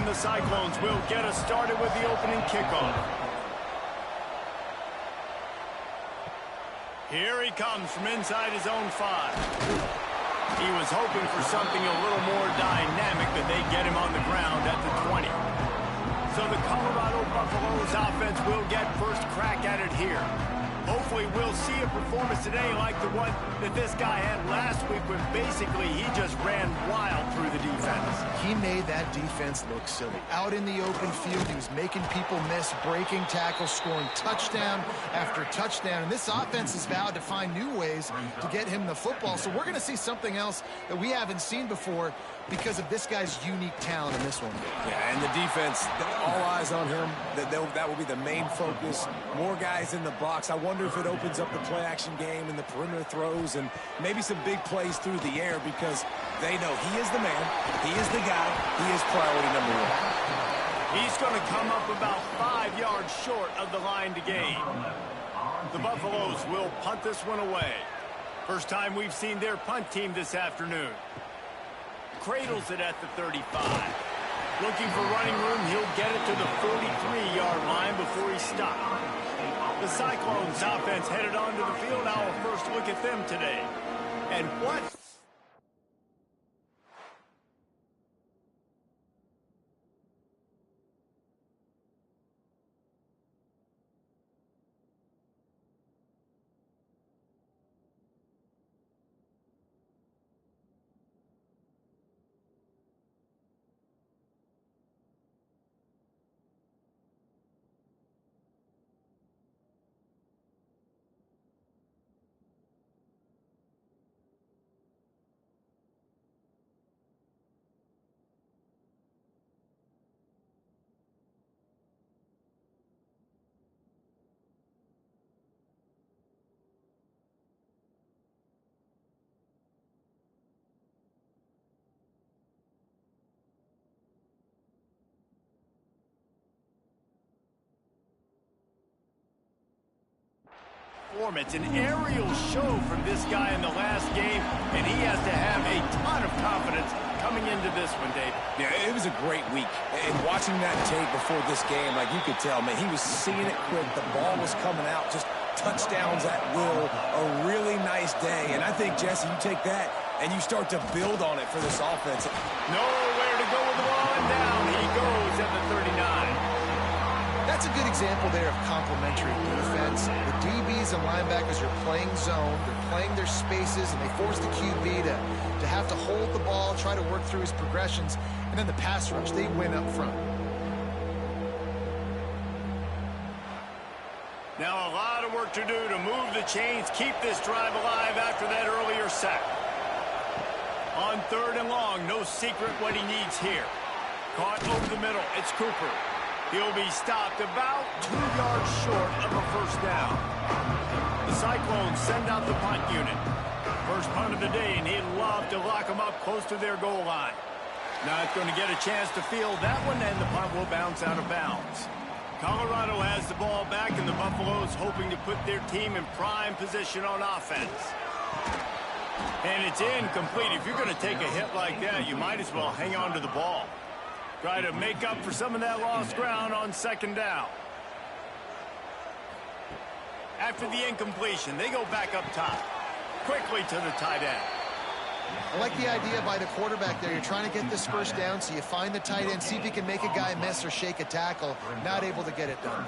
the Cyclones will get us started with the opening kickoff. Here he comes from inside his own 5. He was hoping for something a little more dynamic, but they get him on the ground at the 20. So the Colorado Buffaloes offense will get first crack at it here. Hopefully we'll see a performance today like the one that this guy had last week when basically he just ran wild through the defense. He made that defense look silly. Out in the open field, he was making people miss, breaking tackles, scoring touchdown after touchdown. And this offense has vowed to find new ways to get him the football. So we're going to see something else that we haven't seen before because of this guy's unique talent in this one. Yeah, and the defense, all eyes on him. That will be the main focus. More guys in the box. I wonder if it opens up the play-action game and the perimeter throws and maybe some big plays through the air because they know he is the man, he is the guy, he is priority number 1. He's going to come up about 5 yards short of the line to gain. The Buffaloes will punt this one away. First time we've seen their punt team this afternoon. Cradles it at the 35. Looking for running room, he'll get it to the 43-yard line before he stopped. The Cyclones offense headed onto the field. Our first look at them today. And what? It's an aerial show from this guy in the last game, and he has to have a ton of confidence coming into this one, Dave. Yeah, it was a great week. And watching that tape before this game, like you could tell, man, he was seeing it quick. The ball was coming out, just touchdowns at will. A really nice day. And I think, Jesse, you take that and you start to build on it for this offense. Nowhere to go with the ball, and down he goes at the 39. That's a good example there of complementary defense. The DBs and linebackers are playing zone, they're playing their spaces, and they force the QB to have to hold the ball, try to work through his progressions, and then the pass rush, they win up front. Now a lot of work to do to move the chains, keep this drive alive after that earlier sack. On 3rd and long, no secret what he needs here. Caught over the middle, it's Cooper. He'll be stopped about 2 yards short of a first down. The Cyclones send out the punt unit. First punt of the day, and he'd love to lock them up close to their goal line. Not going to get a chance to field that one, and the punt will bounce out of bounds. Colorado has the ball back, and the Buffaloes hoping to put their team in prime position on offense. And it's incomplete. If you're going to take a hit like that, you might as well hang on to the ball. Try to make up for some of that lost ground on 2nd down. After the incompletion, they go back up top. Quickly to the tight end. I like the idea by the quarterback there. You're trying to get this first down, so you find the tight end, see if you can make a guy miss or shake a tackle. Not able to get it done.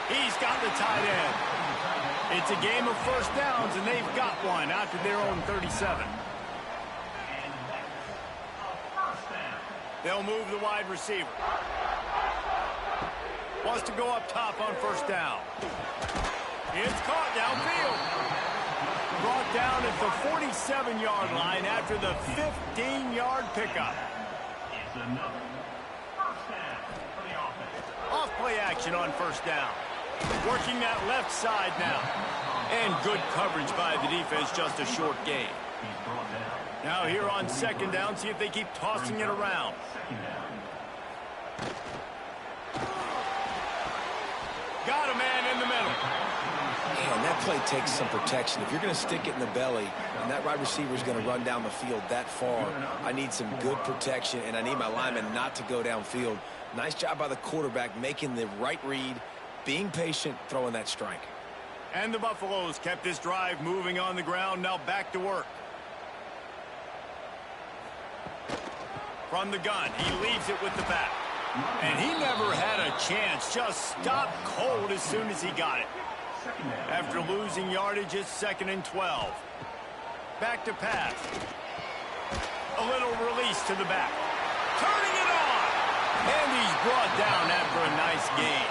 He's got the tight end. It's a game of first downs, and they've got one out to their own 37. They'll move the wide receiver. Wants to go up top on first down. It's caught downfield. Brought down at the 47-yard line after the 15-yard pickup. Off play action on first down. Working that left side now. And good coverage by the defense, just a short gain. Now here on 2nd down, see if they keep tossing it around. Got a man in the middle. Man, that play takes some protection. If you're going to stick it in the belly and that wide receiver is going to run down the field that far, I need some good protection, and I need my lineman not to go downfield. Nice job by the quarterback making the right read, being patient, throwing that strike. And the Buffaloes kept this drive moving on the ground. Now back to work. From the gun, he leaves it with the back. And he never had a chance. Just stopped cold as soon as he got it. After losing yardage, it's 2nd and 12. Back to pass. A little release to the back. Turning it on. And he's brought down after a nice gain.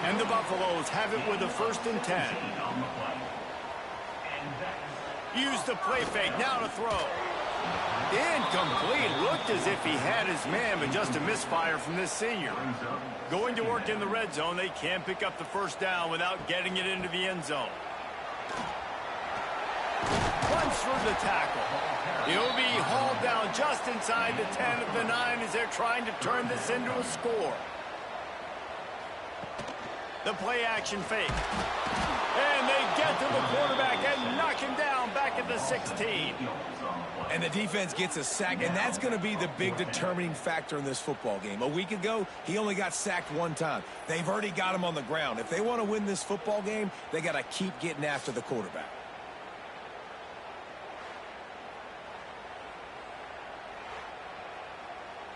And the Buffaloes have it with a 1st and 10. Use the play fake. Now to throw. Incomplete. Looked as if he had his man, but just a misfire from this senior. Going to work in the red zone. They can't pick up the 1st down without getting it into the end zone. Runs through the tackle. He'll be hauled down just inside the 10 of the 9 as they're trying to turn this into a score. The play action fake. And they get to the quarterback and knock him down back at the 16. And the defense gets a sack, and that's going to be the big determining factor in this football game. A week ago, he only got sacked 1 time. They've already got him on the ground. If they want to win this football game, they got to keep getting after the quarterback.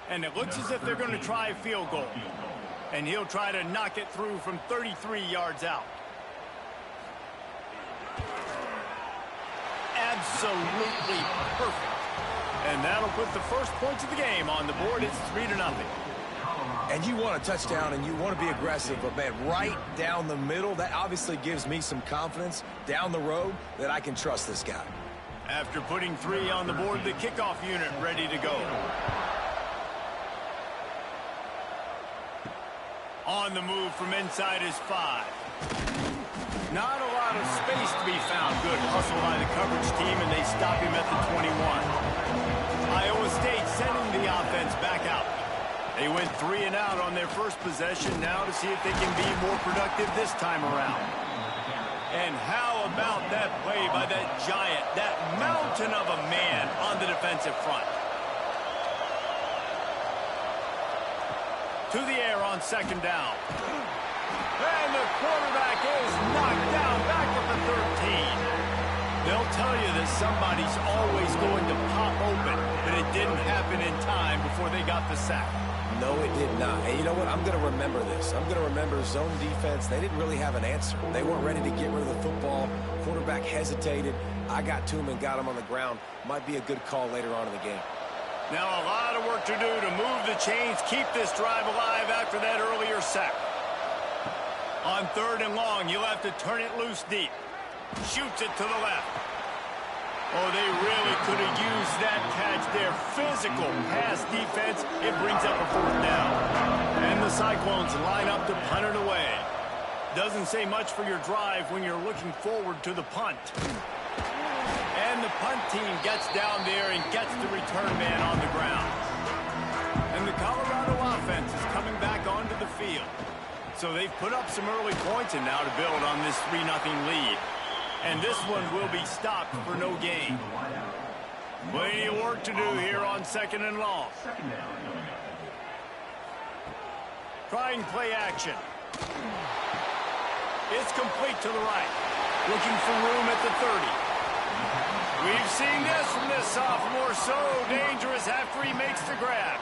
And it looks as if they're going to try a field goal. And he'll try to knock it through from 33 yards out. Absolutely perfect. And that'll put the first points of the game on the board. It's 3-0. And you want a touchdown and you want to be aggressive, but man, right down the middle, that obviously gives me some confidence down the road that I can trust this guy. After putting 3 on the board, the kickoff unit ready to go. On the move from inside his 5. Not a lot of space to be found. Good hustle by the coverage team, and they stop him at the 21. Iowa State sending the offense back out. They went 3 and out on their first possession now to see if they can be more productive this time around. And how about that play by that giant, that mountain of a man on the defensive front? To the air on 2nd down. And the quarterback is knocked down back at the 13. They'll tell you that somebody's always going to pop open, but it didn't happen in time before they got the sack. No, it did not. And you know what? I'm going to remember this. I'm going to remember zone defense. They didn't really have an answer. They weren't ready to get rid of the football. Quarterback hesitated. I got to him and got him on the ground. Might be a good call later on in the game. Now a lot of work to do to move the chains, keep this drive alive after that earlier sack. On 3rd and long, you'll have to turn it loose deep. Shoots it to the left. Oh, they really could have used that catch there. Physical pass defense. It brings up a 4th down. And the Cyclones line up to punt it away. Doesn't say much for your drive when you're looking forward to the punt. And the punt team gets down there and gets the return man on the ground. And the Colorado offense is coming back onto the field. So they've put up some early points and now to build on this 3-0 lead. And this one will be stopped for no gain. Plenty of work to do here on 2nd and long. Trying play action. It's complete to the right. Looking for room at the 30. We've seen this from this sophomore. So dangerous after he makes the grab.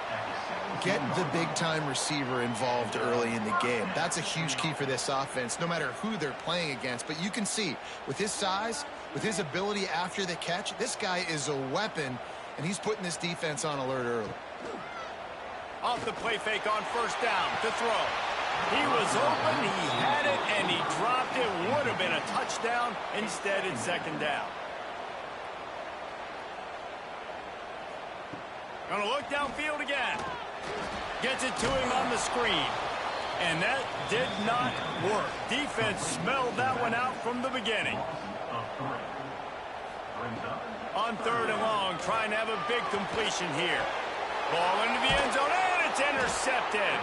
Get the big-time receiver involved early in the game. That's a huge key for this offense, no matter who they're playing against. But you can see, with his size, with his ability after the catch, this guy is a weapon, and he's putting this defense on alert early. Off the play fake on 1st down to throw. He was open, he had it, and he dropped it. Would have been a touchdown. Instead, it's 2nd down. Gonna look downfield again. Gets it to him on the screen. And that did not work. Defense smelled that one out from the beginning. On 3rd and long, trying to have a big completion here. Ball into the end zone, and it's intercepted.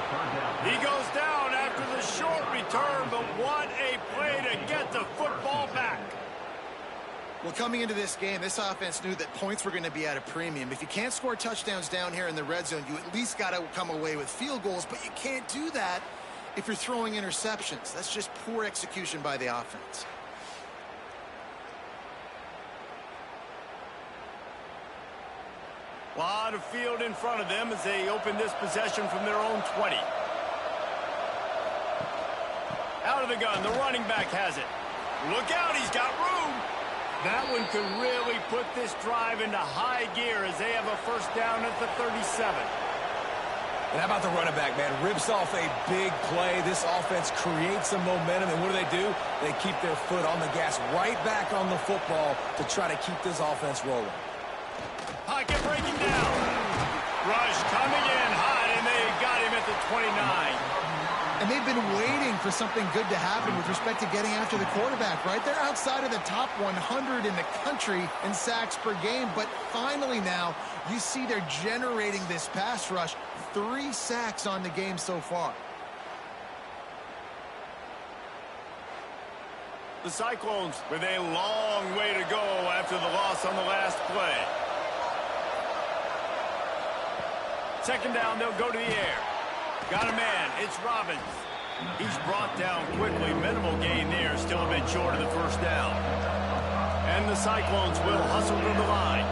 He goes down after the short return. return, but what a play to get the football back. Well, coming into this game, this offense knew that points were going to be at a premium. If you can't score touchdowns down here in the red zone, you at least got to come away with field goals, but you can't do that if you're throwing interceptions. That's just poor execution by the offense. A lot of field in front of them as they open this possession from their own 20. Out of the gun, the running back has it. Look out, he's got room. That one could really put this drive into high gear as they have a first down at the 37. And how about the running back, man? Rips off a big play. This offense creates some momentum, and what do? They keep their foot on the gas, right back on the football to try to keep this offense rolling. Pocket breaking down. Rush coming in hot, and they got him at the 29. And they've been waiting for something good to happen with respect to getting after the quarterback, right? They're outside of the top 100 in the country in sacks per game, but finally now you see they're generating this pass rush. 3 sacks on the game so far. The Cyclones with a long way to go after the loss on the last play. Second down, they'll go to the air. Got a man, it's Robbins. He's brought down quickly. Minimal gain there, still a bit short of the first down. And the Cyclones will hustle to the line.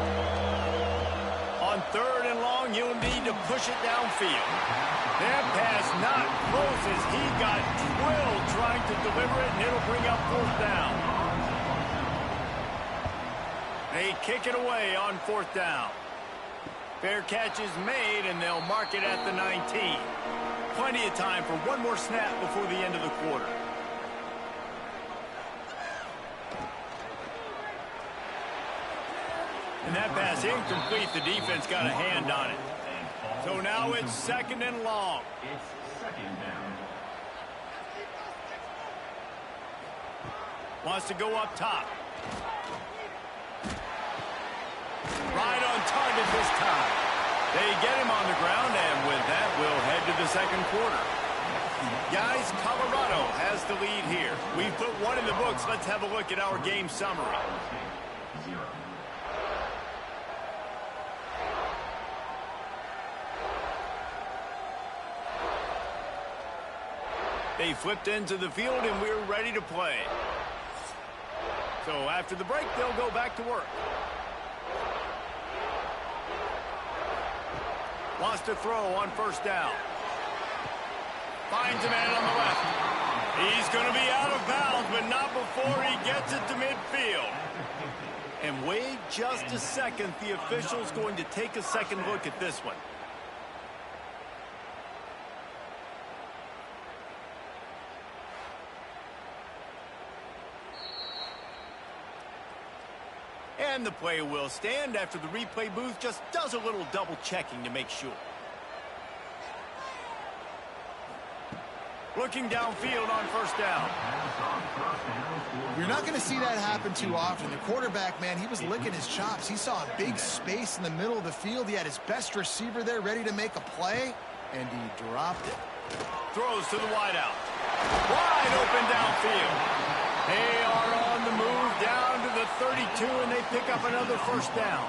On third and long, you'll need to push it downfield. That pass not close as he got drilled trying to deliver it, and it'll bring up fourth down. They kick it away on fourth down. Fair catch is made, and they'll mark it at the 19. Plenty of time for one more snap before the end of the quarter. And that pass incomplete. The defense got a hand on it. So now it's second and long. Wants to go up top. Right on target this time. They get him on the ground, and with that, we'll head to the second quarter. Guys, Colorado has the lead here. We've put one in the books. Let's have a look at our game summary. They flipped into the field, and we're ready to play. So after the break, they'll go back to work. Wants to throw on first down. Finds a man on the left. He's going to be out of bounds, but not before he gets it to midfield. And wait just a second. The official's going to take a second look at this one. And the play will stand after the replay booth just does a little double checking to make sure. Looking downfield on first down. You're not going to see that happen too often. The quarterback, man, he was licking his chops. He saw a big space in the middle of the field. He had his best receiver there ready to make a play, and he dropped it. Throws to the wideout. Wide open downfield. They are on the move down to the 32, and they pick up another first down.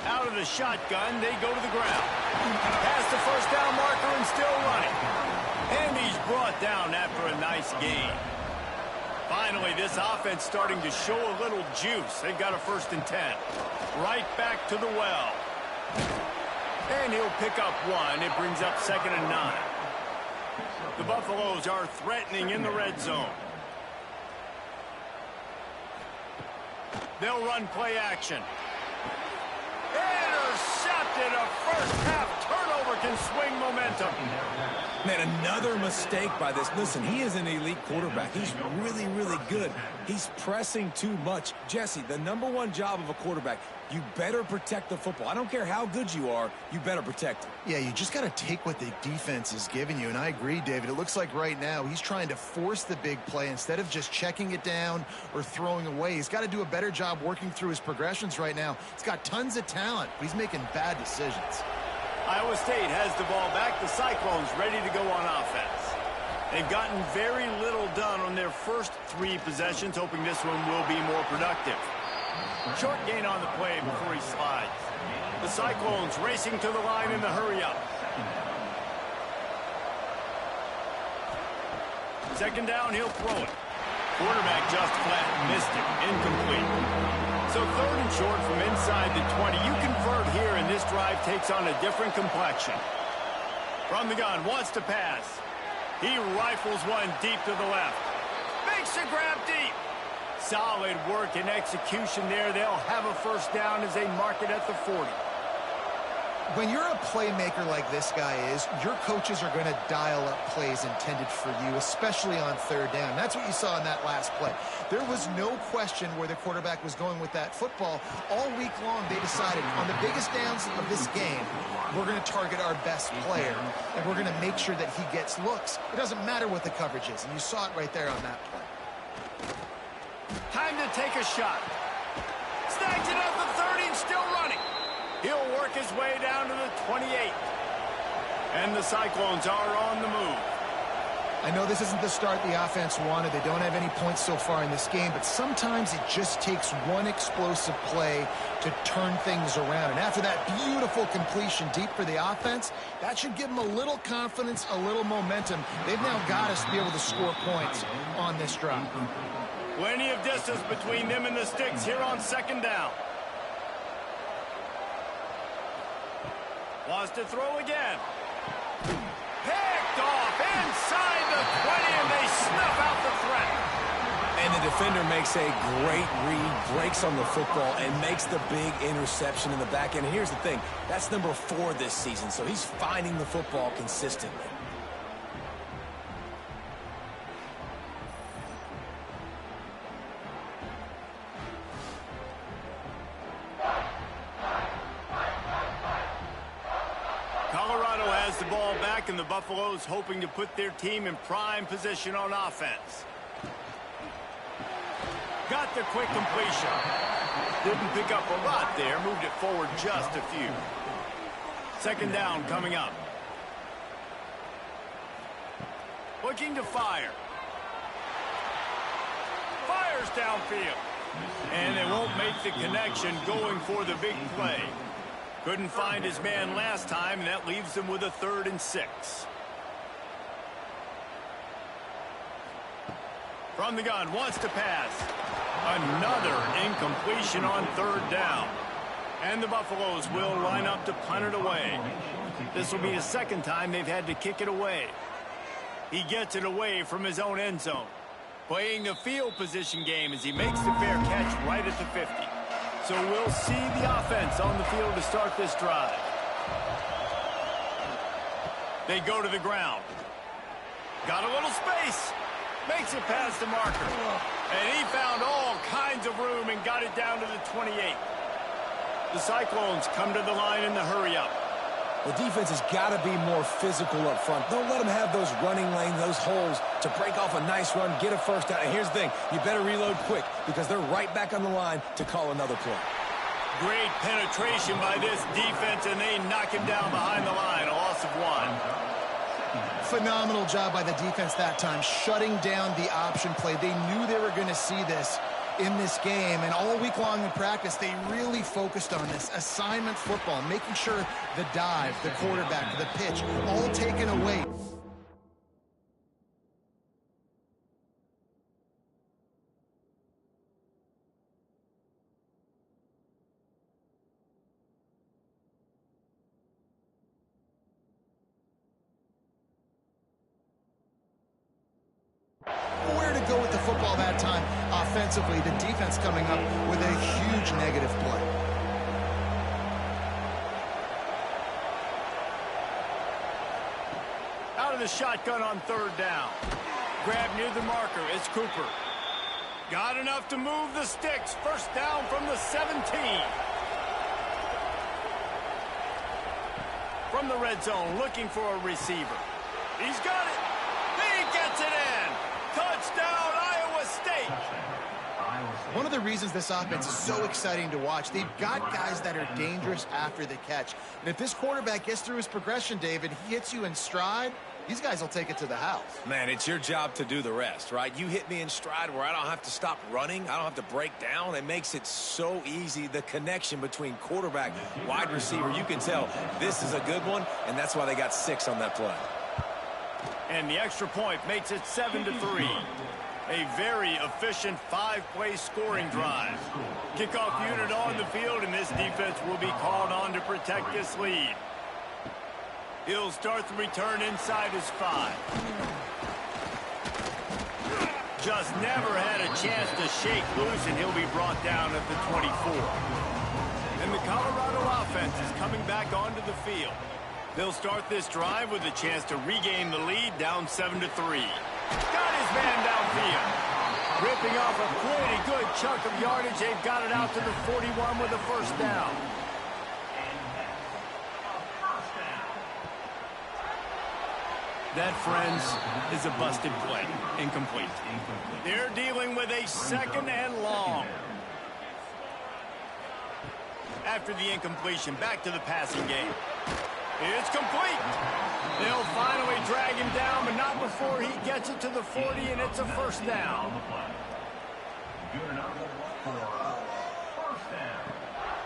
Out of the shotgun, they go to the ground. Past the first down marker and still running. And he's brought down after a nice gain. Finally, this offense starting to show a little juice. They've got a 1st and 10. Right back to the well. And he'll pick up one. It brings up 2nd and 9. The Buffaloes are threatening in the red zone. They'll run play action. Intercepted. A first half turnover can swing momentum. Man, another mistake by this. Listen, he is an elite quarterback. He's really, really good. He's pressing too much. Jesse, the #1 job of a quarterback, you better protect the football. I don't care how good you are, you better protect it. Yeah, you just got to take what the defense is giving you, and I agree, David. It looks like right now he's trying to force the big play instead of just checking it down or throwing away. He's got to do a better job working through his progressions right now. He's got tons of talent, but he's making bad decisions. Iowa State has the ball back. The Cyclones ready to go on offense. They've gotten very little done on their first 3 possessions, hoping this one will be more productive. Short gain on the play before he slides. The Cyclones racing to the line in the hurry-up. Second down, he'll throw it. Quarterback just flat, missed it, incomplete. So third and short from inside the 20. You convert here, and this drive takes on a different complexion. From the gun, wants to pass. He rifles one deep to the left. Makes a grab deep. Solid work and execution there. They'll have a first down as they mark it at the 40. When you're a playmaker like this guy is, your coaches are going to dial up plays intended for you, especially on third down. That's what you saw in that last play. There was no question where the quarterback was going with that football. All week long, they decided on the biggest downs of this game, we're going to target our best player, and we're going to make sure that he gets looks. It doesn't matter what the coverage is, and you saw it right there on that play. Time to take a shot. Snags it at the 30 and still running. He'll work his way down to the 28. And the Cyclones are on the move. I know this isn't the start the offense wanted. They don't have any points so far in this game, but sometimes it just takes one explosive play to turn things around. And after that beautiful completion deep for the offense, that should give them a little confidence, a little momentum. They've now got us to be able to score points on this drive. Plenty of distance between them and the sticks here on second down. Wants to throw again. Picked off inside the 20, and they snuff out the threat. And the defender makes a great read, breaks on the football, and makes the big interception in the back end. And here's the thing, that's number 4 this season, so he's finding the football consistently. The ball back, and the Buffaloes hoping to put their team in prime position on offense. Got the quick completion. Didn't pick up a lot there, moved it forward just a few. Second down coming up. Looking to fire. Fires downfield. And they won't make the connection going for the big play. Couldn't find his man last time, and that leaves them with a 3rd and 6. From the gun, wants to pass. Another incompletion on 3rd down. And the Buffaloes will line up to punt it away. This will be the 2nd time they've had to kick it away. He gets it away from his own end zone. Playing the field position game as he makes the fair catch right at the 50. So we'll see the offense on the field to start this drive. They go to the ground. Got a little space. Makes it past the marker. And he found all kinds of room and got it down to the 28. The Cyclones come to the line in the hurry-up. The defense has got to be more physical up front. Don't let them have those running lanes, those holes to break off a nice run, get a first down. And here's the thing, you better reload quick because they're right back on the line to call another play. Great penetration by this defense, and they knock him down behind the line, a loss of 1. Phenomenal job by the defense that time, shutting down the option play. They knew they were going to see this in this game, and all week long in practice, they really focused on this assignment football, making sure the dive, the quarterback, the pitch, all taken away. Where to go with the football that time offensively, the defense coming up with a huge negative play. Out of the shotgun on 3rd down. Grab near the marker, it's Cooper. Got enough to move the sticks. First down from the 17. From the red zone, looking for a receiver. He's got it. He gets it in. Touchdown, Iowa State. One of the reasons this offense is so exciting to watch, they've got guys that are dangerous after the catch. And if this quarterback gets through his progression, David, he hits you in stride, these guys will take it to the house. Man, it's your job to do the rest, right? You hit me in stride where I don't have to stop running. I don't have to break down. It makes it so easy, the connection between quarterback, wide receiver. You can tell this is a good one, and that's why they got 6 on that play. And the extra point makes it 7-3. A very efficient 5-play scoring drive. Kickoff unit on the field, and this defense will be called on to protect this lead. He'll start the return inside his 5. Just never had a chance to shake loose, and he'll be brought down at the 24. And the Colorado offense is coming back onto the field. They'll start this drive with a chance to regain the lead, down 7-3. Got his man downfield. Ripping off a pretty good chunk of yardage. They've got it out to the 41 with a first down. That, friends, is a busted play. Incomplete. They're dealing with a 2nd and long. After the incompletion, back to the passing game. It's complete. They'll finally drag him down, but not before he gets it to the 40, and it's a first down.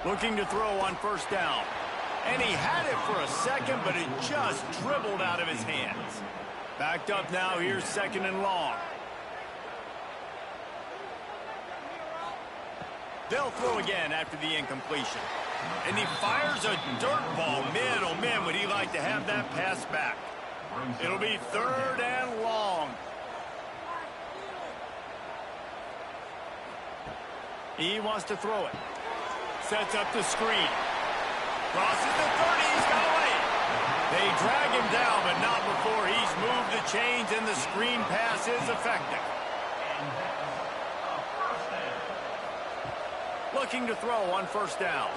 Looking to throw on first down. And he had it for a second, but it just dribbled out of his hands. Backed up now, here's 2nd and long. They'll throw again after the incompletion. And he fires a dirt ball. Man, oh man, would he like to have that pass back. It'll be 3rd and long. He wants to throw it. Sets up the screen. Crosses the 30, he's got away. They drag him down, but not before he's moved the chains, and the screen pass is effective. Looking to throw on first down.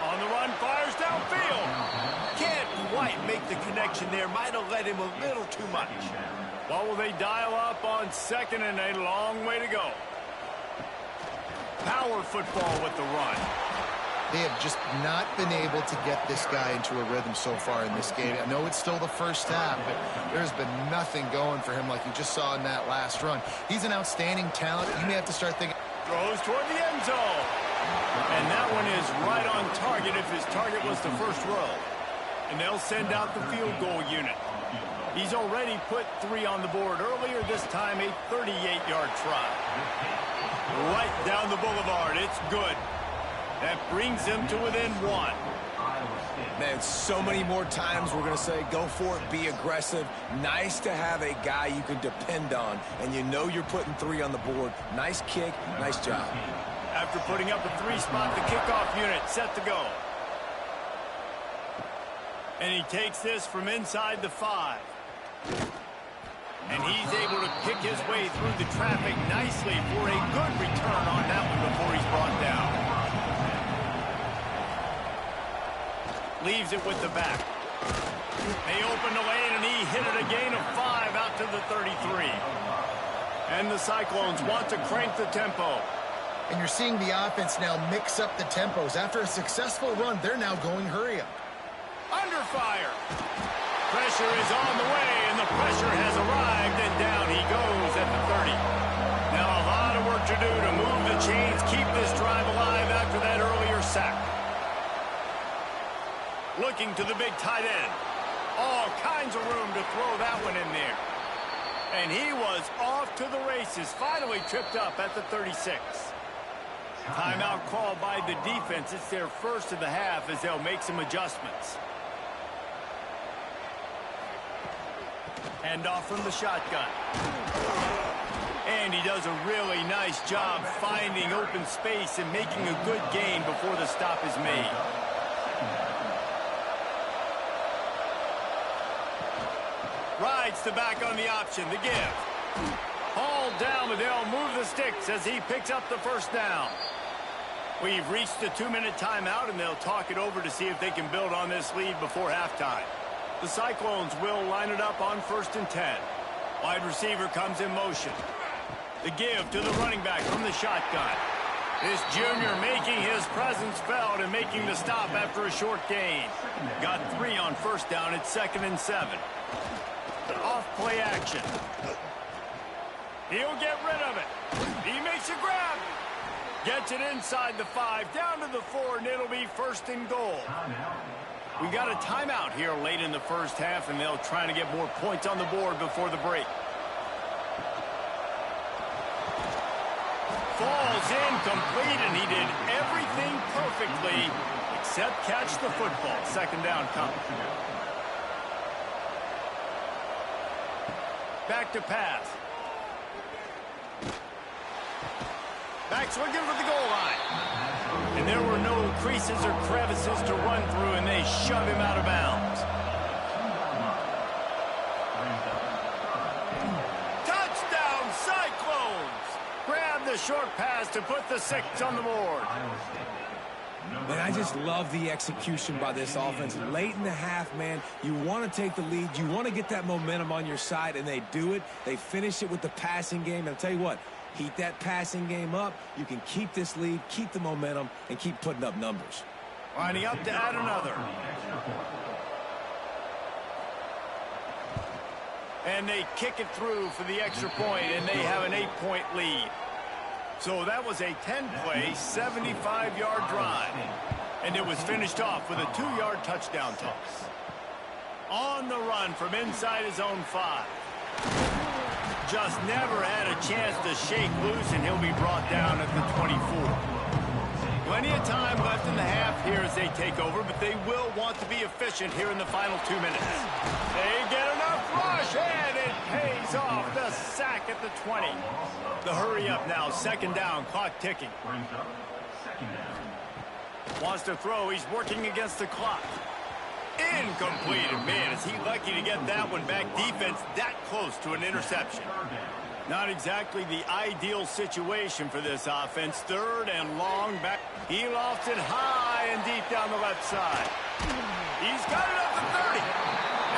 On the run, fires downfield. Can't quite make the connection there. Might have led him a little too much. What will they dial up on 2nd and a long way to go? Power football with the run. They have just not been able to get this guy into a rhythm so far in this game. I know it's still the first half, but there's been nothing going for him like you just saw in that last run. He's an outstanding talent. You may have to start thinking. Throws toward the end zone. And that one is right on target if his target was the first row. And they'll send out the field goal unit. He's already put 3 on the board earlier, this time a 38-yard try. Right down the boulevard. It's good. That brings him to within 1. Man, so many more times we're going to say, go for it, be aggressive. Nice to have a guy you can depend on, and you know you're putting 3 on the board. Nice kick, nice job. After putting up a 3-spot, the kickoff unit set to go. And he takes this from inside the 5. And he's able to pick his way through the traffic nicely for a good return on that one before he's brought down. Leaves it with the back. They open the lane, and he hit it a gain of 5 out to the 33. And the Cyclones want to crank the tempo. And you're seeing the offense now mix up the tempos. After a successful run, they're now going hurry up. Under fire. Pressure is on the way, and the pressure has arrived, and down he goes at the 30. Now a lot of work to do to move the chains, keep this drive alive after that earlier sack. Looking to the big tight end. All kinds of room to throw that one in there. And he was off to the races, finally tripped up at the 36. Timeout called by the defense. It's their first of the half as they'll make some adjustments. Hand off from the shotgun. And he does a really nice job finding open space and making a good gain before the stop is made. Rides the back on the option, the give. Hauled down, but they'll move the sticks as he picks up the first down. We've reached the 2-minute timeout, and they'll talk it over to see if they can build on this lead before halftime. The Cyclones will line it up on 1st and 10. Wide receiver comes in motion. The give to the running back from the shotgun. This junior making his presence felt and making the stop after a short gain. Got 3 on first down at 2nd and 7. Off play action. He'll get rid of it. He makes a grab. Gets it inside the 5, down to the 4, and it'll be 1st and goal. We got a timeout here late in the first half, and they'll try to get more points on the board before the break. Falls incomplete, and he did everything perfectly except catch the football. 2nd down coming. Back to pass. Back swinging for the goal line. And there were no creases or crevices to run through, and they shove him out of bounds. Touchdown, Cyclones! Grab the short pass to put the 6 on the board. Man, I just love the execution by this offense. Late in the half, man, you want to take the lead. You want to get that momentum on your side, and they do it. They finish it with the passing game. And I'll tell you what, heat that passing game up. You can keep this lead, keep the momentum, and keep putting up numbers. Lining up to add another. And they kick it through for the extra point, and they have an 8-point lead. So that was a 10-play, 75-yard drive. And it was finished off with a 2-yard touchdown toss. On the run from inside his own 5. Just never had a chance to shake loose, and he'll be brought down at the 24. Plenty of time left in the half here as they take over, but they will want to be efficient here in the final 2 minutes. They get enough rush, and it pays off. The sack at the 20. The hurry up now, 2nd down, clock ticking. Wants to throw, he's working against the clock. Incomplete, and man, is he lucky to get that one back. Defense that close to an interception. Not exactly the ideal situation for this offense. 3rd and long back. He lofts it high and deep down the left side. He's got it up to 30.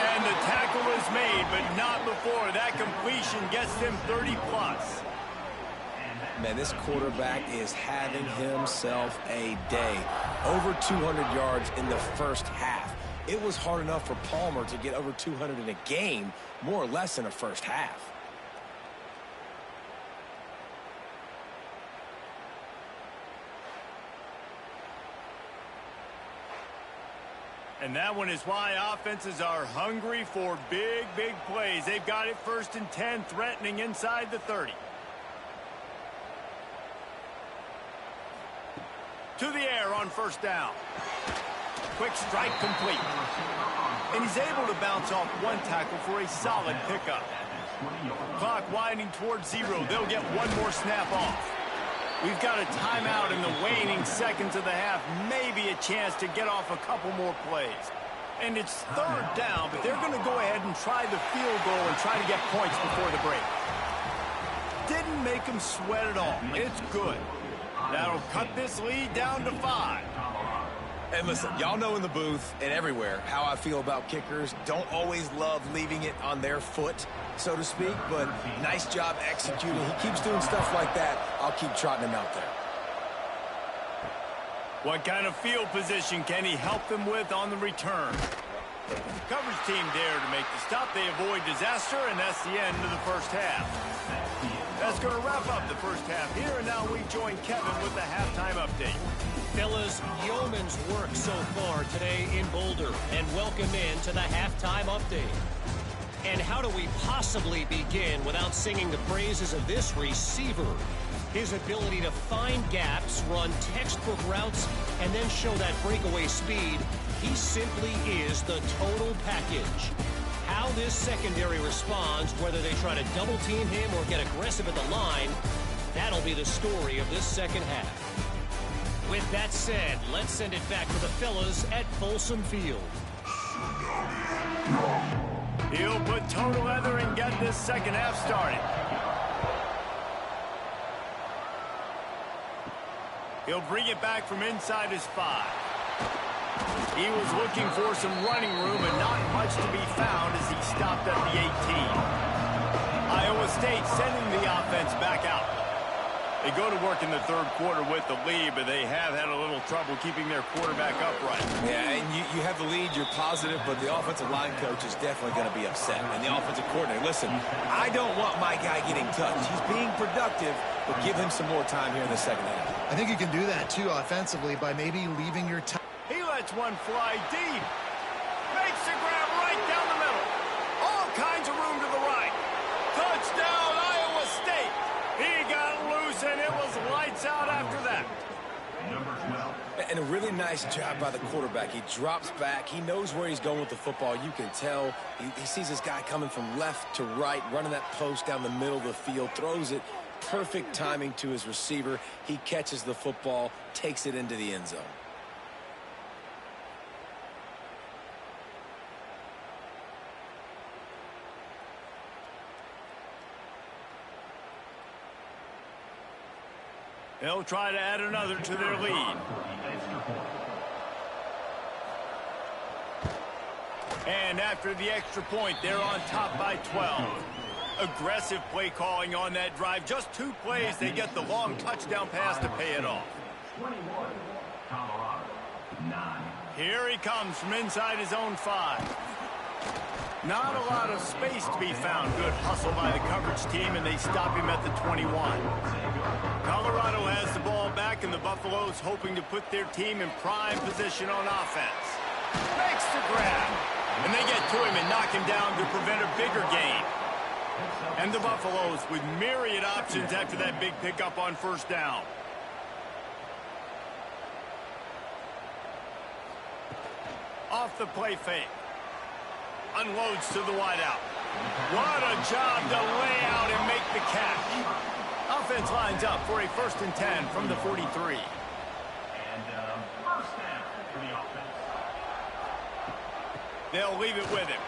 And the tackle is made, but not before. That completion gets him 30+. Man, this quarterback is having himself a day. Over 200 yards in the first half. It was hard enough for Palmer to get over 200 in a game, more or less in a first half. And that one is why offenses are hungry for big, big plays. They've got it 1st and 10, threatening inside the 30. To the air on 1st down. Quick strike complete. And he's able to bounce off 1 tackle for a solid pickup. Clock winding towards 0. They'll get 1 more snap off. We've got a timeout in the waning seconds of the half. Maybe a chance to get off a couple more plays. And it's 3rd down, but they're going to go ahead and try the field goal and try to get points before the break. Didn't make them sweat at all. It's good. That'll cut this lead down to 5. And listen, y'all know in the booth and everywhere how I feel about kickers. Don't always love leaving it on their foot, so to speak, but nice job executing. He keeps doing stuff like that. I'll keep trotting him out there. What kind of field position can he help them with on the return? Coverage team dare to make the stop. They avoid disaster, and that's the end of the first half. That's going to wrap up the first half here, and now we join Kevin with the halftime update. Fellas, yeoman's work so far today in Boulder, and welcome in to the halftime update. And how do we possibly begin without singing the praises of this receiver? His ability to find gaps, run textbook routes, and then show that breakaway speed. He simply is the total package. How this secondary responds, whether they try to double team him or get aggressive at the line, that'll be the story of this second half. With that said, let's send it back to the fellas at Folsom Field. He'll put toe to leather and get this second half started. He'll bring it back from inside his 5. He was looking for some running room and not much to be found as he stopped at the 18. Iowa State sending the offense back out. They go to work in the third quarter with the lead, but they have had a little trouble keeping their quarterback upright. Yeah, and you have the lead, you're positive, but the offensive line coach is definitely going to be upset. And the offensive coordinator, listen, I don't want my guy getting touched. He's being productive, but give him some more time here in the second half. I think you can do that, too, offensively, by maybe leaving your time. He lets one fly deep. Makes the grab right down the middle. All kinds of room to the right. Touchdown, Iowa State. He got loose, and it was lights out after that. And a really nice job by the quarterback. He drops back. He knows where he's going with the football. You can tell. He sees this guy coming from left to right, running that post down the middle of the field, throws it. Perfect timing to his receiver. He catches the football, takes it into the end zone. They'll try to add another to their lead. And after the extra point, they're on top by 12. Aggressive play calling on that drive. Just 2 plays, they get the long touchdown pass to pay it off. Here he comes from inside his own 5. Not a lot of space to be found. Good hustle by the coverage team, and they stop him at the 21. Colorado has the ball back, and the Buffaloes hoping to put their team in prime position on offense. Makes the grab. And they get to him and knock him down to prevent a bigger gain. And the Buffaloes with myriad options after that big pickup on first down. Off the play fake. Unloads to the wideout. What a job to lay out and make the catch. Offense lines up for a 1st and 10 from the 43. And first down for the offense. They'll leave it with him.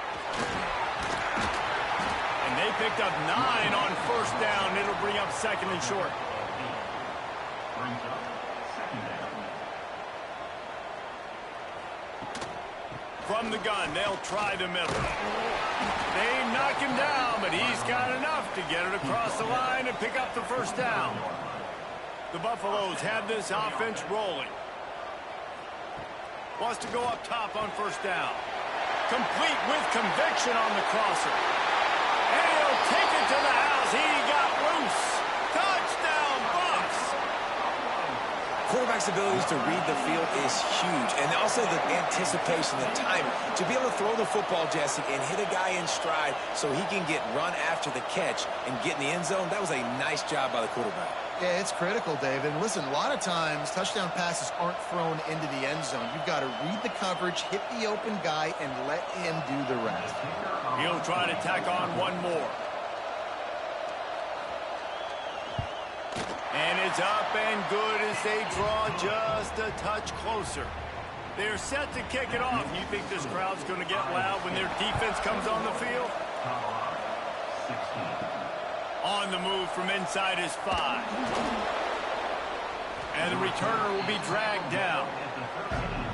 And they picked up 9 on first down. It'll bring up 2nd and short. Brings up 2nd down. From the gun, they'll try the middle. They knock him down, but he's got enough to get it across the line and pick up the first down. The Buffaloes have this offense rolling. Wants to go up top on first down. Complete with conviction on the crosser. And he'll take it to the house. He got loose. Touchdown, Buffs. Quarterback's abilities to read the field is huge. And also the anticipation, the time. To be able to throw the football, Jesse, and hit a guy in stride so he can get run after the catch and get in the end zone, that was a nice job by the quarterback. Yeah, it's critical, Dave. And listen, a lot of times touchdown passes aren't thrown into the end zone. You've got to read the coverage, hit the open guy, and let him do the rest. He'll try to tack on one more. And it's up and good as they draw just a touch closer. They're set to kick it off. You think this crowd's going to get loud when their defense comes on the field? On the move from inside his 5. And the returner will be dragged down.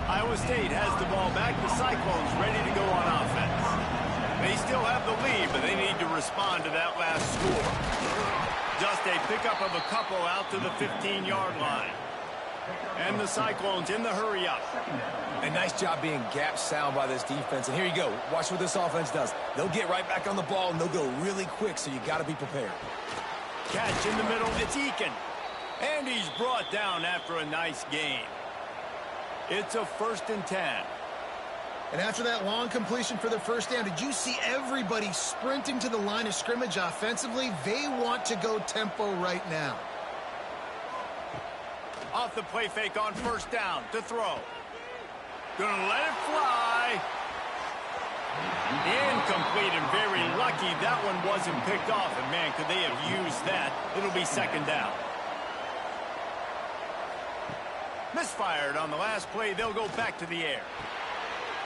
Iowa State has the ball back. The Cyclones ready to go on offense. They still have the lead, but they need to respond to that last score. Just a pickup of a couple out to the 15-yard line. And the Cyclones in the hurry-up. A nice job being gap sound by this defense. And here you go. Watch what this offense does. They'll get right back on the ball, and they'll go really quick, so you got to be prepared. Catch in the middle. It's Eakin. And he's brought down after a nice gain. It's a 1st and 10. And after that long completion for the first down, did you see everybody sprinting to the line of scrimmage offensively? They want to go tempo right now. Off the play fake on first down to throw. Gonna let it fly. Incomplete and very lucky that one wasn't picked off. And man, could they have used that. It'll be 2nd down. Misfired on the last play. They'll go back to the air.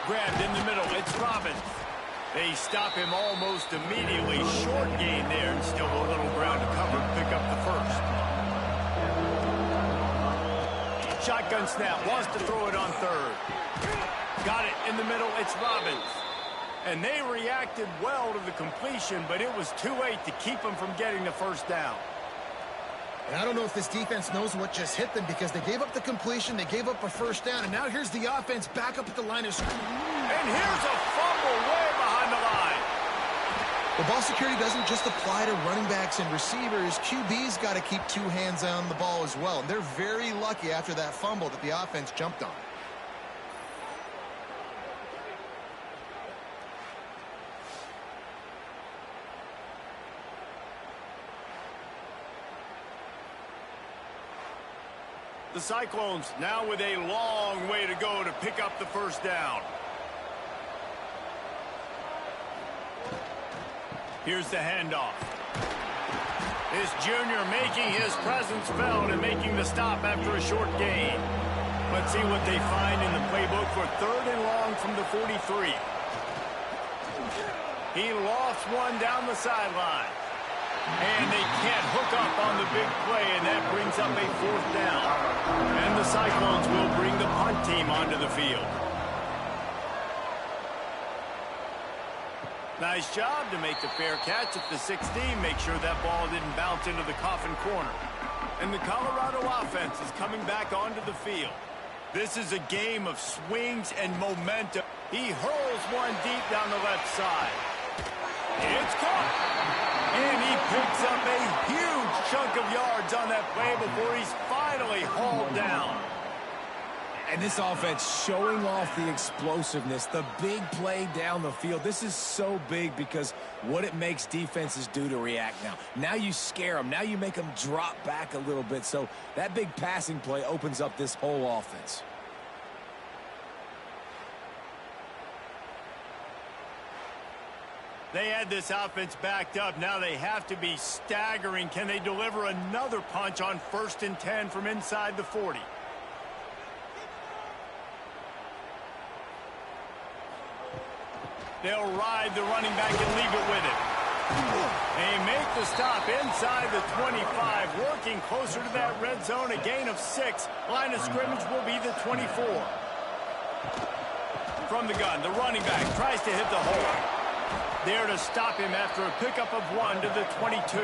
Grabbed in the middle. It's Robbins. They stop him almost immediately. Short gain there and still a little ground to cover. Pick up the first. Shotgun snap. Wants to throw it on 3rd. Got it in the middle. It's Robbins. And they reacted well to the completion, but it was too late to keep them from getting the first down. And I don't know if this defense knows what just hit them because they gave up the completion, they gave up a first down, and now here's the offense back up at the line of scrimmage. And here's a fumble way behind the line. Well, ball security doesn't just apply to running backs and receivers. QB's got to keep two hands on the ball as well. And they're very lucky after that fumble that the offense jumped on. The Cyclones now with a long way to go to pick up the first down. Here's the handoff. This junior making his presence felt and making the stop after a short gain. Let's see what they find in the playbook for 3rd and long from the 43. He lost one down the sideline. And they can't hook up on the big play, and that brings up a 4th down. And the Cyclones will bring the punt team onto the field. Nice job to make the fair catch at the 16. Make sure that ball didn't bounce into the coffin corner. And the Colorado offense is coming back onto the field. This is a game of swings and momentum. He hurls one deep down the left side. It's caught. And he picks up a huge chunk of yards on that play before he's finally hauled down. And this offense showing off the explosiveness, the big play down the field. This is so big because what it makes defenses do to react now. Now you scare them. Now you make them drop back a little bit. So that big passing play opens up this whole offense. They had this offense backed up. Now they have to be staggering. Can they deliver another punch on 1st and 10 from inside the 40? They'll ride the running back and leave it with it. They make the stop inside the 25, working closer to that red zone, a gain of 6. Line of scrimmage will be the 24. From the gun, the running back tries to hit the hole. There to stop him after a pickup of 1 to the 22.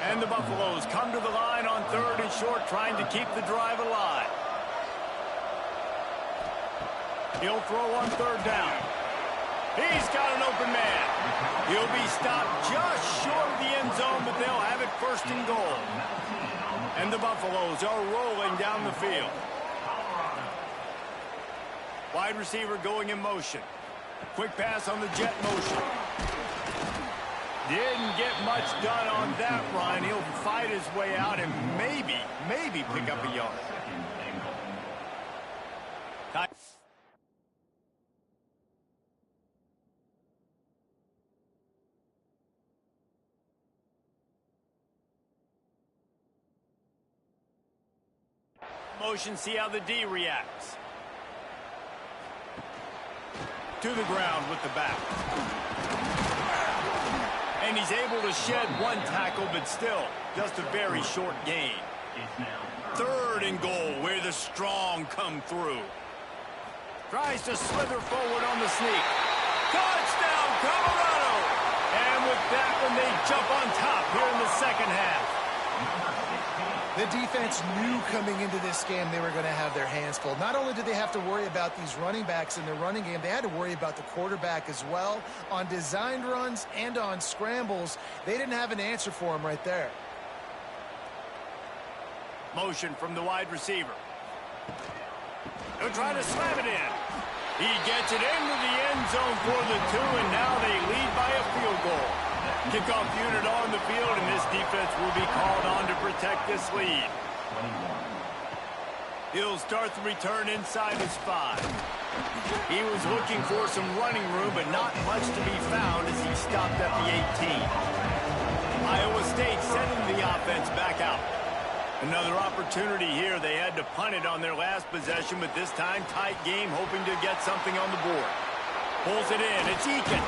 And the Buffaloes come to the line on 3rd and short, trying to keep the drive alive. He'll throw on 3rd down. He's got an open man. He'll be stopped just short of the end zone, but they'll have it 1st and goal. And the Buffaloes are rolling down the field. Wide receiver going in motion. Quick pass on the jet motion. Didn't get much done on that run. He'll fight his way out and maybe pick up a yard. Motion, see how the D reacts. To the ground with the back. And he's able to shed one tackle, but still, just a very short gain. 3rd and goal, where the strong come through. Tries to slither forward on the sneak. Touchdown, Colorado! And with that one, they jump on top here in the 2nd half. The defense knew coming into this game they were going to have their hands full. Not only did they have to worry about these running backs in their running game, they had to worry about the quarterback as well. On designed runs and on scrambles, they didn't have an answer for him right there. Motion from the wide receiver. They'll try to slam it in. He gets it into the end zone for the 2, and now they lead by a field goal. Kickoff unit on the field, and this defense will be called on to protect this lead. He'll start the return inside his 5. He was looking for some running room, but not much to be found as he stopped at the 18. Iowa State sending the offense back out. Another opportunity here. They had to punt it on their last possession, but this time tight game, hoping to get something on the board. Pulls it in. It's Eakin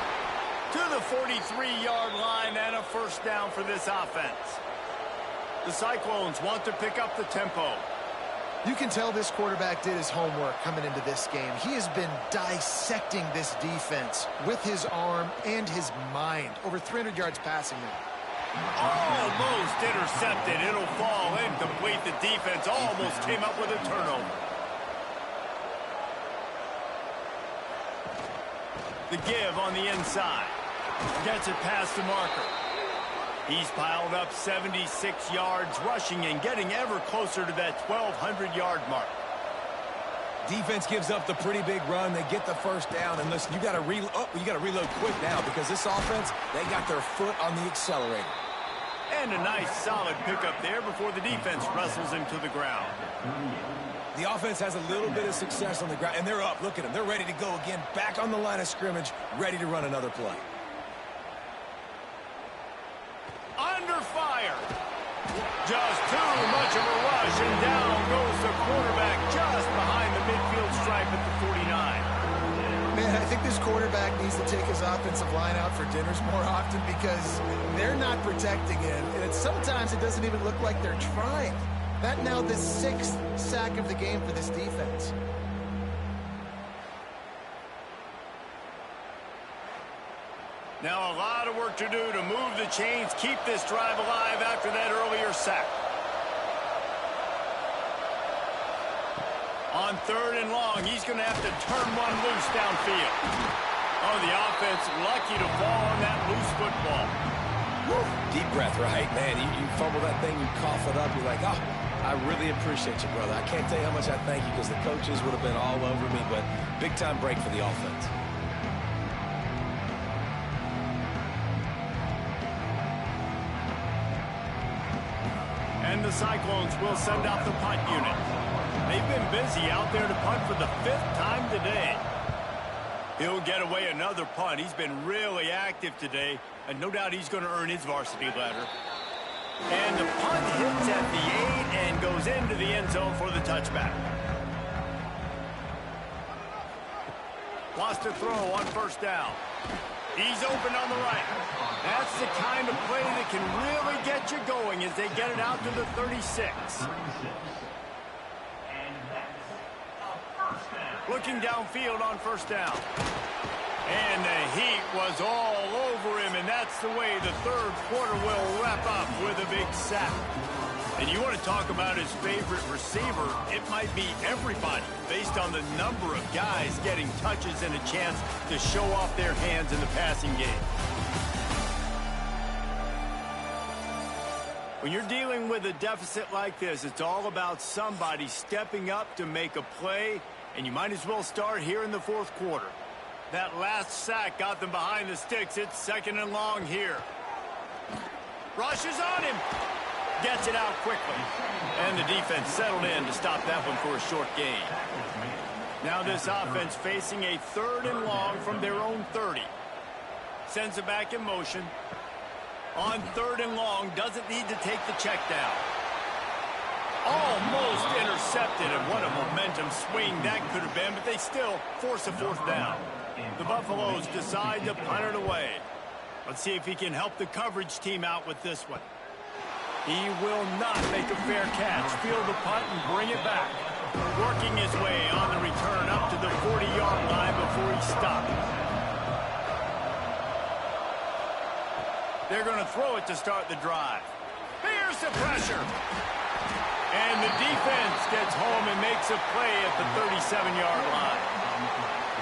to the 43-yard line, and a 1st down for this offense. The Cyclones want to pick up the tempo. You can tell this quarterback did his homework coming into this game. He has been dissecting this defense with his arm and his mind. Over 300 yards passing now. Almost intercepted. It'll fall incomplete. The defense almost came up with a turnover. The give on the inside. Gets it past the marker. He's piled up 76 yards rushing and getting ever closer to that 1,200-yard mark. Defense gives up the pretty big run. They get the first down. And listen, you got to reload quick now because this offense, they got their foot on the accelerator. And a nice solid pickup there before the defense wrestles him to the ground. The offense has a little bit of success on the ground, and they're up. Look at them. They're ready to go again, back on the line of scrimmage, ready to run another play. Under fire. Just too much of a rush, and down goes the quarterback just behind the midfield stripe at the 49. Man, I think this quarterback needs to take his offensive line out for dinners more often because they're not protecting him. And sometimes it doesn't even look like they're trying. That now the 6th sack of the game for this defense. Now a lot of work to do to move the chains, keep this drive alive after that earlier sack. On 3rd and long, he's going to have to turn one loose downfield. Oh, the offense lucky to fall on that loose football. Woo. Deep breath, right? Man, you fumble that thing, you cough it up, you're like, oh, I really appreciate you, brother. I can't tell you how much I thank you because the coaches would have been all over me, but big-time break for the offense. And the Cyclones will send out the punt unit. They've been busy out there to punt for the 5th time today. He'll get away another punt. He's been really active today, and no doubt he's going to earn his varsity letter. And the punt hits at the 8 and goes into the end zone for the touchback. Wants to throw on 1st down. He's open on the right. That's the kind of play that can really get you going as they get it out to the 36. Looking downfield on 1st down. And the heat was all over him, and that's the way the 3rd quarter will wrap up with a big sack. And you want to talk about his favorite receiver, it might be everybody based on the number of guys getting touches and a chance to show off their hands in the passing game. When you're dealing with a deficit like this, it's all about somebody stepping up to make a play, and you might as well start here in the 4th quarter. That last sack got them behind the sticks. It's 2nd and long here. Rushes on him. Gets it out quickly. And the defense settled in to stop that one for a short gain. Now this offense facing a 3rd and long from their own 30. Sends it back in motion. On 3rd and long, doesn't need to take the check down. Almost intercepted, and what a momentum swing that could have been, but they still force a 4th down. The Buffaloes decide to punt it away. Let's see if he can help the coverage team out with this one. He will not make a fair catch. Field the punt and bring it back. Working his way on the return up to the 40-yard line before he stopped. They're going to throw it to start the drive. Here's the pressure. And the defense gets home and makes a play at the 37-yard line.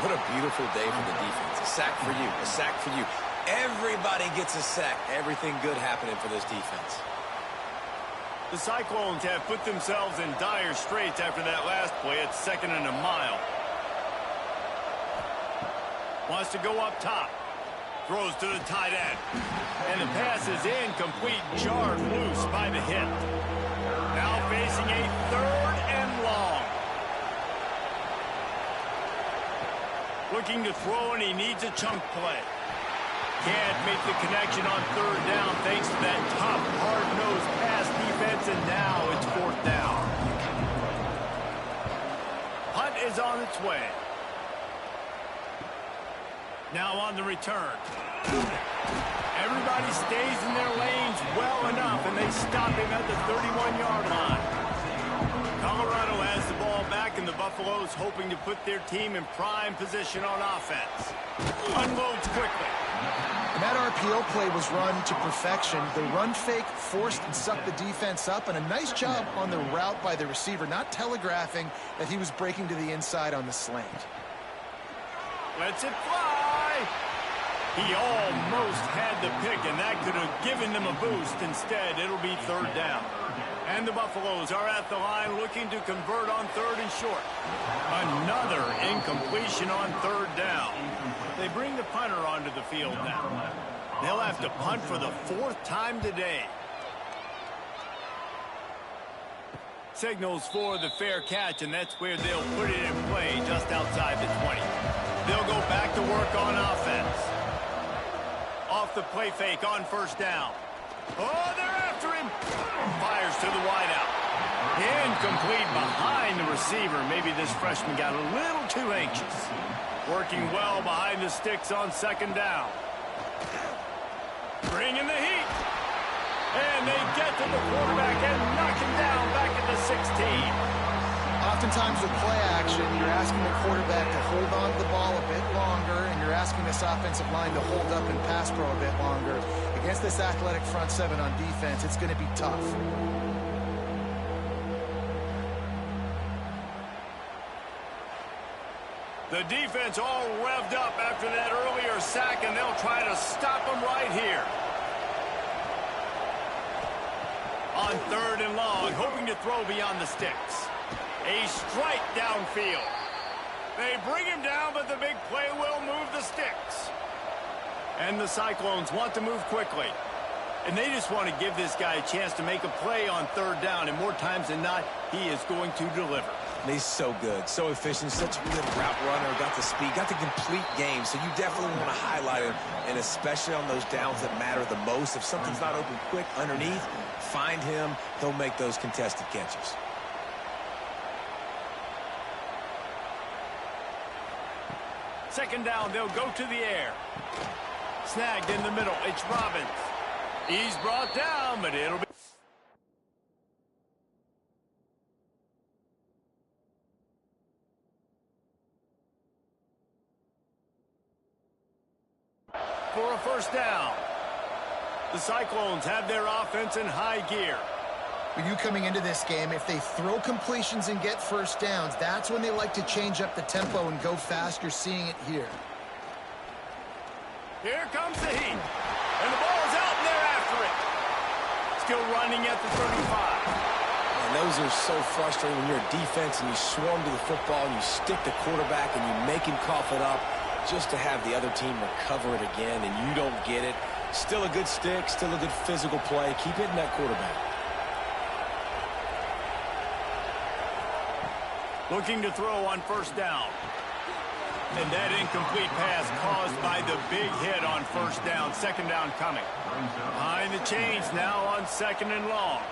What a beautiful day for the defense. A sack for you, a sack for you. Everybody gets a sack. Everything good happening for this defense. The Cyclones have put themselves in dire straits after that last play at 2nd and a mile. Wants to go up top. Throws to the tight end. And the pass is incomplete, jarred loose by the hit. Now facing a 3rd and long. Looking to throw, and he needs a chunk play. Can't make the connection on 3rd down thanks to that tough, hard-nosed pass defense, and now it's 4th down. Punt is on its way. Now on the return. Everybody stays in their lanes well enough, and they stop him at the 31-yard line. Colorado has the ball back, and the Buffaloes hoping to put their team in prime position on offense. Unloads quickly. And that RPO play was run to perfection. The run fake forced and sucked the defense up, and a nice job on the route by the receiver, not telegraphing that he was breaking to the inside on the slant. Lets it fly. He almost had the pick, and that could have given them a boost. Instead, it'll be third down. And the Buffaloes are at the line looking to convert on third and short. Another incompletion on third down. They bring the punter onto the field now. They'll have to punt for the fourth time today. Signals for the fair catch, and that's where they'll put it in play just outside the 20. They'll go back to work on offense. Off the play fake on first down. Oh, they're after him. Fires to the wideout. Incomplete behind the receiver. Maybe this freshman got a little too anxious. Working well behind the sticks on second down. Bringing the heat. And they get to the quarterback and knock him down back at the 16. Oftentimes with play action, you're asking the quarterback to hold on to the ball a bit longer, and you're asking this offensive line to hold up and pass pro a bit longer. Against this athletic front seven on defense, it's going to be tough. The defense all revved up after that earlier sack, and they'll try to stop them right here. On third and long, hoping to throw beyond the sticks. A strike downfield. They bring him down, but the big play will move the sticks. And the Cyclones want to move quickly. And they just want to give this guy a chance to make a play on third down. And more times than not, he is going to deliver. And he's so good, so efficient, such a good route runner, got the speed, got the complete game. So you definitely want to highlight him, and especially on those downs that matter the most. If something's not open quick underneath, find him. He'll make those contested catches. Second down, they'll go to the air. Snagged in the middle, it's Robbins. He's brought down, but it'll be... for a first down. The Cyclones have their offense in high gear. With you coming into this game, if they throw completions and get first downs, that's when they like to change up the tempo and go fast. You're seeing it here. Here comes the heat. And the ball's out, and they're after it. Still running at the 35. And those are so frustrating when you're a defense and you swarm to the football and you stick the quarterback and you make him cough it up just to have the other team recover it again, and you don't get it. Still a good stick, still a good physical play. Keep hitting that quarterback. Looking to throw on first down. And that incomplete pass caused by the big hit on first down. Second down coming. Behind the chains now on second and long.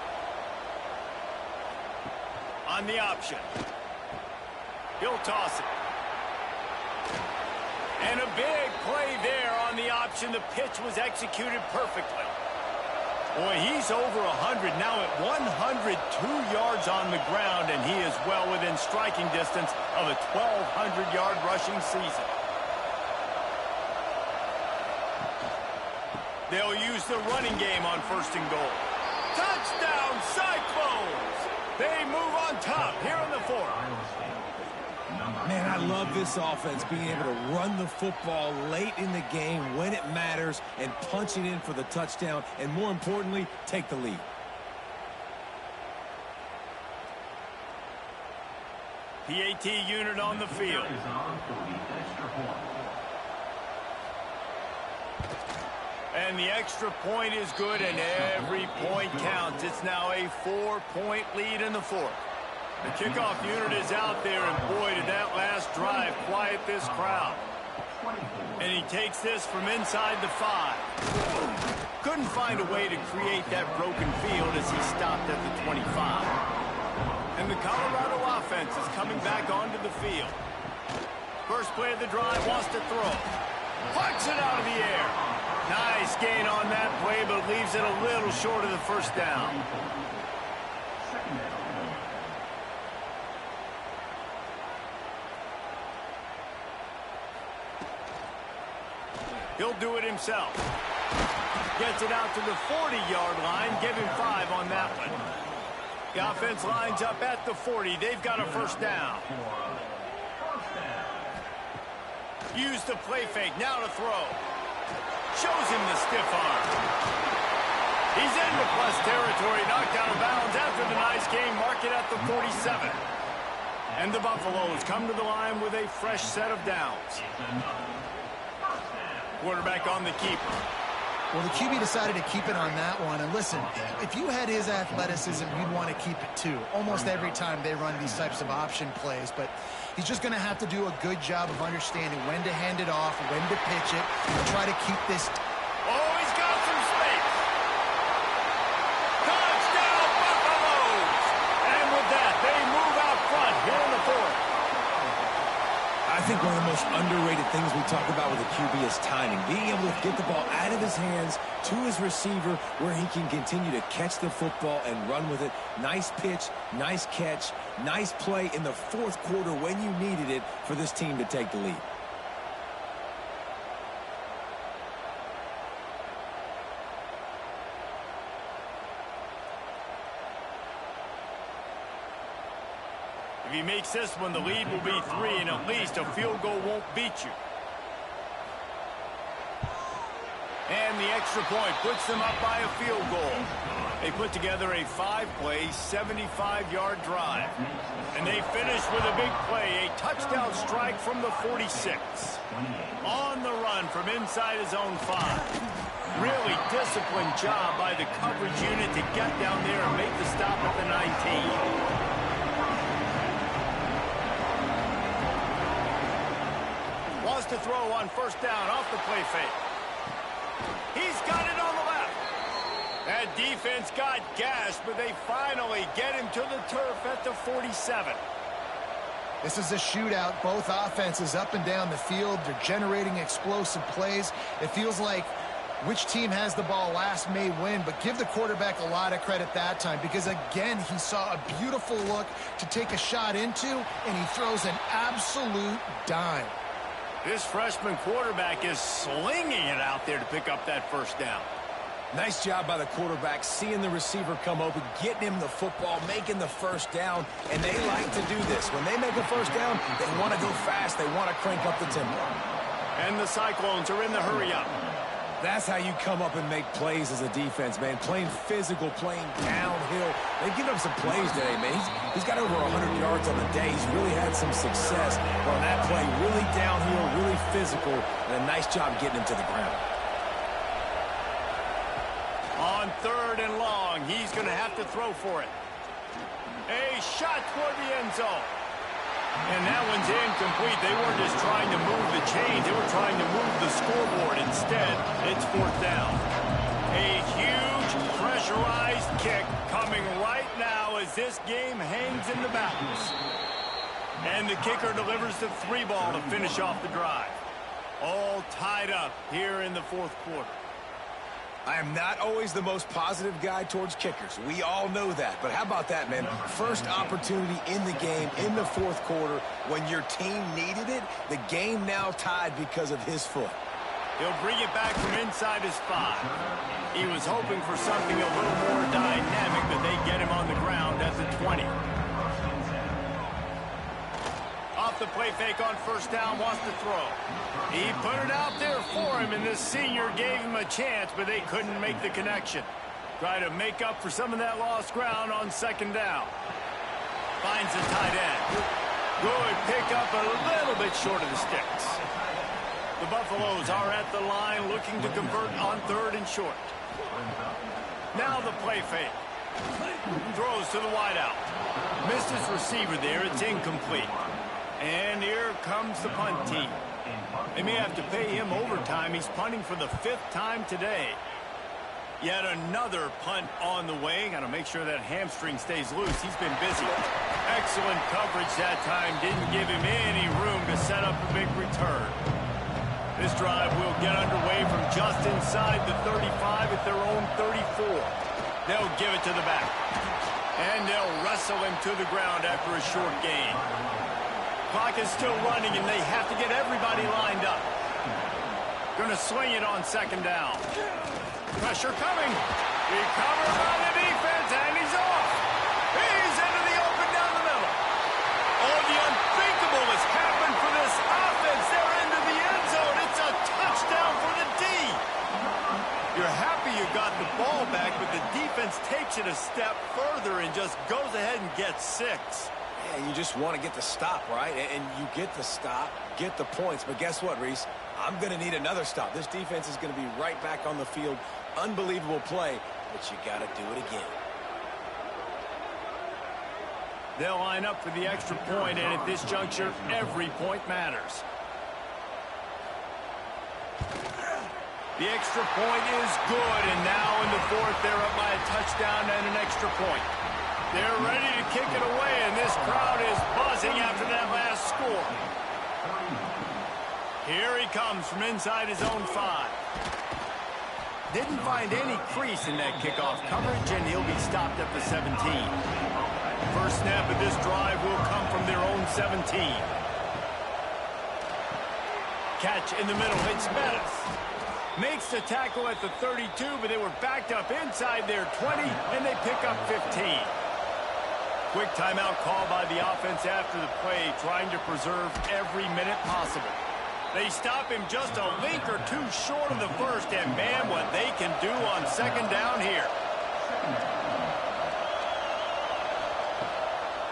On the option. He'll toss it. And a big play there on the option. The pitch was executed perfectly. Boy, he's over 100 now at 102 yards on the ground, and he is well within striking distance of a 1,200-yard rushing season. They'll use the running game on first and goal. Touchdown, Cyclones! They move on top here in the fourth. Man, I love this offense, being able to run the football late in the game when it matters and punching in for the touchdown, and more importantly, take the lead. PAT unit on the field. And the extra point is good, and every point counts. It's now a 4-point lead in the fourth. The kickoff unit is out there, and boy, did that last drive quiet this crowd. And he takes this from inside the 5. Couldn't find a way to create that broken field as he stopped at the 25. And the Colorado offense is coming back onto the field. First play of the drive, wants to throw. Punts it out of the air. Nice gain on that play, but leaves it a little short of the first down. He'll do it himself. Gets it out to the 40-yard line. Give him 5 on that one. The offense lines up at the 40. They've got a first down. Use the play fake. Now to throw. Shows him the stiff arm. He's into plus territory. Knocked out of bounds after the nice game. Mark it at the 47. And the Buffaloes come to the line with a fresh set of downs. Quarterback on the keeper. Well, the QB decided to keep it on that one. And listen, if you had his athleticism, you'd want to keep it too. Almost every time they run these types of option plays. But he's just going to have to do a good job of understanding when to hand it off, when to pitch it, and try to keep this. Oh, he's got some space. Touchdown, Buffaloes! And with that, they move out front here in the fourth. I think one of the most underrated things we talk about with a QB is timing. Being able to get the ball out of his hands to his receiver where he can continue to catch the football and run with it. Nice pitch, nice catch, nice play in the fourth quarter when you needed it for this team to take the lead. If he makes this one, the lead will be 3, and at least a field goal won't beat you. And the extra point puts them up by a field goal. They put together a 5-play, 75-yard drive. And they finish with a big play, a touchdown strike from the 46. On the run from inside his own 5. Really disciplined job by the coverage unit to get down there and make the stop at the 19. To throw on first down off the play fake. He's got it on the left. That defense got gashed, but they finally get him to the turf at the 47. This is a shootout. Both offenses up and down the field. They're generating explosive plays. It feels like which team has the ball last may win, but give the quarterback a lot of credit that time because, again, he saw a beautiful look to take a shot into, and he throws an absolute dime. This freshman quarterback is slinging it out there to pick up that first down. Nice job by the quarterback, seeing the receiver come open, getting him the football, making the first down, and they like to do this. When they make a first down, they want to go fast. They want to crank up the tempo. And the Cyclones are in the hurry-up. That's how you come up and make plays as a defense, man. Playing physical, playing downhill. They've given up some plays today, man. He's got over 100 yards on the day. He's really had some success on that play. Really downhill, really physical, and a nice job getting him to the ground. On 3rd and long, he's going to have to throw for it. A shot toward the end zone. And that one's incomplete. They weren't just trying to move the chains. They were trying to move the scoreboard. Instead, it's 4th down. A huge pressurized kick coming right now as this game hangs in the balance. And the kicker delivers the 3-ball to finish off the drive. All tied up here in the 4th quarter. I am not always the most positive guy towards kickers. We all know that. But how about that, man? First opportunity in the game, in the 4th quarter, when your team needed it, the game now tied because of his foot. He'll bring it back from inside his 5. He was hoping for something a little more dynamic, but they get him on the ground at the 20. Off the play fake on first down, wants to throw. He put it out there for him, and the senior gave him a chance, but they couldn't make the connection. Try to make up for some of that lost ground on 2nd down. Finds the tight end. Good pick up a little bit short of the sticks. The Buffaloes are at the line looking to convert on 3rd and short. Now the play fake. Throws to the wideout. Missed his receiver there. It's incomplete. And here comes the punt team. They may have to pay him overtime. He's punting for the 5th time today. Yet another punt on the way. Got to make sure that hamstring stays loose. He's been busy. Excellent coverage that time. Didn't give him any room to set up a big return. This drive will get underway from just inside the 35 at their own 34. They'll give it to the back. And they'll wrestle him to the ground after a short gain. Clock is still running, and they have to get everybody lined up. Gonna swing it on second down. Pressure coming. Recovered by the defense, and he's off. He's into the open down the middle. Oh, the unthinkable has happened for this offense. They're into the end zone. It's a touchdown for the D. You're happy you got the ball back, but the defense takes it a step further and just goes ahead and gets 6. Yeah, you just want to get the stop, right? And you get the stop, get the points. But guess what, Reese? I'm going to need another stop. This defense is going to be right back on the field. Unbelievable play, but you got to do it again. They'll line up for the extra point, and at this juncture, every point matters. The extra point is good, and now in the fourth, they're up by a touchdown and an extra point. They're ready to kick it away, and this crowd is buzzing after that last score. Here he comes from inside his own 5. Didn't find any crease in that kickoff coverage, and he'll be stopped at the 17. First snap of this drive will come from their own 17. Catch in the middle. It's Bettis. Makes the tackle at the 32, but they were backed up inside their 20, and they pick up 15. Quick timeout call by the offense after the play, trying to preserve every minute possible. They stop him just a link or two short of the first, and man, what they can do on second down here.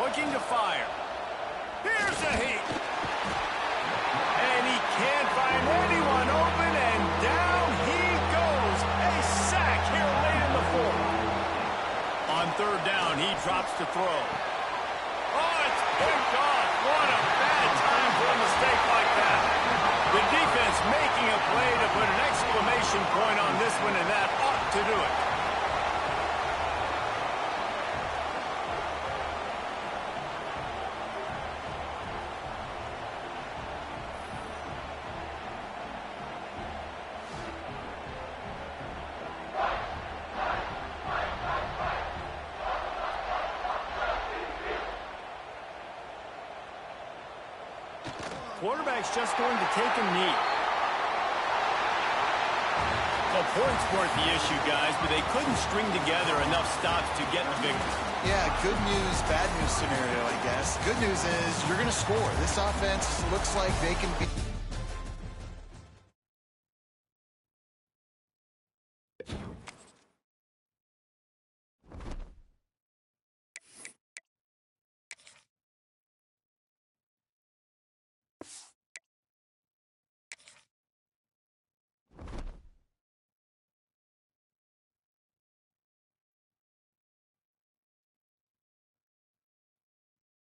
Looking to fire. Here's the heat. And he can't find anyone open, and down he goes. A sack here late in the fourth. On third down, he drops to throw. Oh, it's picked off. What a bad time for a mistake like that. The defense making a play to put an exclamation point on this one, and that ought to do it. Quarterback's just going to take a knee. Well, points weren't the issue, guys, but they couldn't string together enough stops to get the victory. Yeah, good news, bad news scenario, I guess. Good news is you're going to score. This offense looks like they can be...